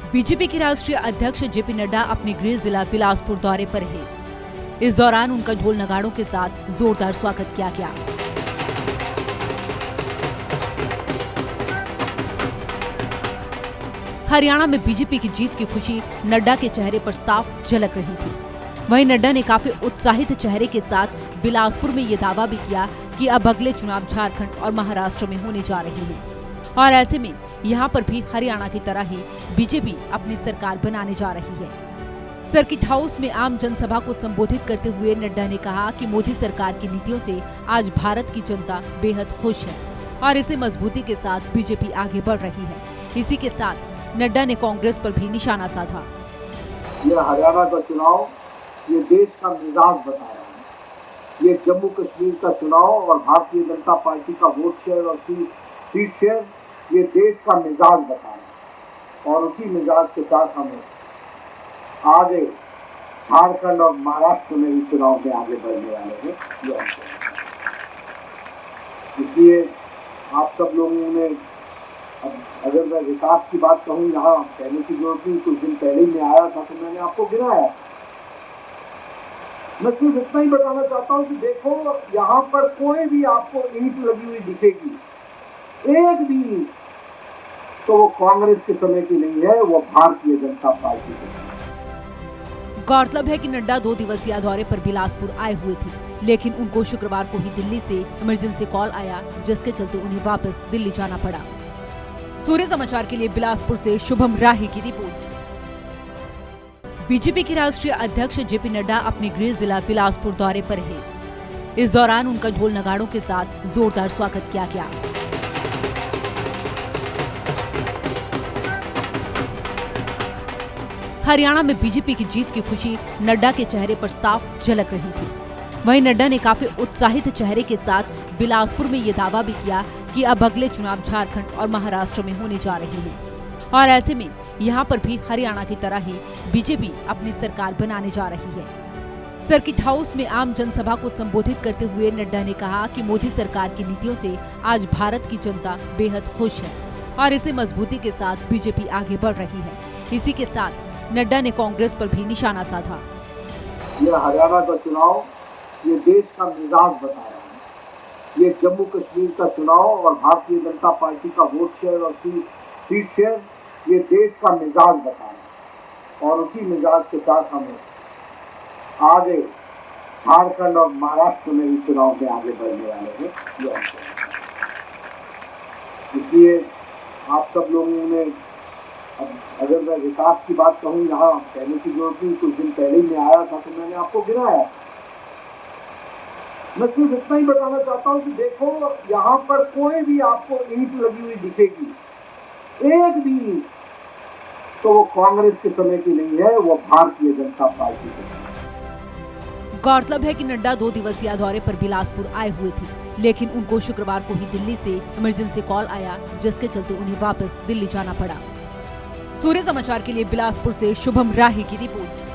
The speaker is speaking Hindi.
बीजेपी के राष्ट्रीय अध्यक्ष जेपी नड्डा अपने गृह जिला बिलासपुर दौरे पर है। इस दौरान उनका ढोल नगाड़ों के साथ जोरदार स्वागत किया गया। हरियाणा में बीजेपी की जीत की खुशी नड्डा के चेहरे पर साफ झलक रही थी। वहीं नड्डा ने काफी उत्साहित चेहरे के साथ बिलासपुर में ये दावा भी किया कि अब अगले चुनाव झारखंड और महाराष्ट्र में होने जा रहे हैं और ऐसे में यहाँ पर भी हरियाणा की तरह ही बीजेपी अपनी सरकार बनाने जा रही है। सर्किट हाउस में आम जनसभा को संबोधित करते हुए नड्डा ने कहा कि मोदी सरकार की नीतियों से आज भारत की जनता बेहद खुश है और इसे मजबूती के साथ बीजेपी आगे बढ़ रही है। इसी के साथ नड्डा ने कांग्रेस पर भी निशाना साधा। ये हरियाणा का चुनाव ये देश का मिजाज बता रहा है। ये जम्मू कश्मीर का चुनाव और भारतीय जनता पार्टी का वोट शेयर और सीट शेयर ये देश का मिजाज बता रहा है और उसी मिजाज के साथ हमें आगे झारखंड और महाराष्ट्र में भी चुनाव में आगे बढ़ने वाले हैं। इसलिए आप सब लोगों ने अगर मैं विकास की बात कहूँ, यहाँ कहने की जरूरत नहीं, कुछ दिन पहले ही मैं आया था तो मैंने आपको गिनाया। मैं सिर्फ इतना ही बताना चाहता हूँ कि देखो यहाँ पर कोई भी आपको ईंट लगी हुई दिखेगी, एक भी ईंट, तो वो कांग्रेस के समय की नहीं है, वो भारतीय जनता पार्टी की है। गौरतलब है कि नड्डा 2 दिवसीय दौरे पर बिलासपुर आए हुए थे, लेकिन उनको शुक्रवार को ही दिल्ली से इमरजेंसी कॉल आया, जिसके चलते उन्हें वापस दिल्ली जाना पड़ा। सूर्य समाचार के लिए बिलासपुर से शुभम राही की रिपोर्ट। बीजेपी के राष्ट्रीय अध्यक्ष जेपी नड्डा अपने गृह जिला बिलासपुर दौरे पर है। इस दौरान उनका ढोल नगाड़ों के साथ जोरदार स्वागत किया गया। हरियाणा में बीजेपी की जीत की खुशी नड्डा के चेहरे पर साफ झलक रही थी। वहीं नड्डा ने काफी उत्साहित चेहरे के साथ बिलासपुर में ये दावा भी किया कि अब अगले चुनाव झारखंड और महाराष्ट्र में होने जा रहे हैं और ऐसे में यहाँ पर भी हरियाणा की तरह ही बीजेपी अपनी सरकार बनाने जा रही है। सर्किट हाउस में आम जनसभा को संबोधित करते हुए नड्डा ने कहा कि मोदी सरकार की नीतियों से आज भारत की जनता बेहद खुश है और इसे मजबूती के साथ बीजेपी आगे बढ़ रही है। इसी के साथ नड्डा ने कांग्रेस पर भी निशाना साधा। ये हरियाणा का चुनाव ये देश का मिजाज बता रहा है। ये जम्मू कश्मीर का चुनाव और भारतीय जनता पार्टी का वोट शेयर और सीट शेयर ये देश का मिजाज बता रहा है और उसी मिजाज के साथ हमें आगे झारखंड और महाराष्ट्र में भी चुनाव में आगे बढ़ने वाले हैं। इसलिए आप सब लोगों ने अगर मैं विकास की बात कहूँ, यहाँ कहने की जरूरत नहीं, कुछ दिन पहले ही मैं आया था तो मैंने आपको गिनाया। मैं सिर्फ इतना ही बताना चाहता हूँ कि देखो यहाँ पर कोई भी आपको ईंट लगी हुई दिखेगी, एक भी ईंट, तो वो कांग्रेस के समय की नहीं है, वो भारतीय जनता पार्टी की है। गौरतलब है कि नड्डा 2 दिवसीय दौरे पर बिलासपुर आए हुए थे, लेकिन उनको शुक्रवार को ही दिल्ली से इमरजेंसी कॉल आया, जिसके चलते उन्हें वापस दिल्ली जाना पड़ा। सूर्य समाचार के लिए बिलासपुर से शुभम राही की रिपोर्ट।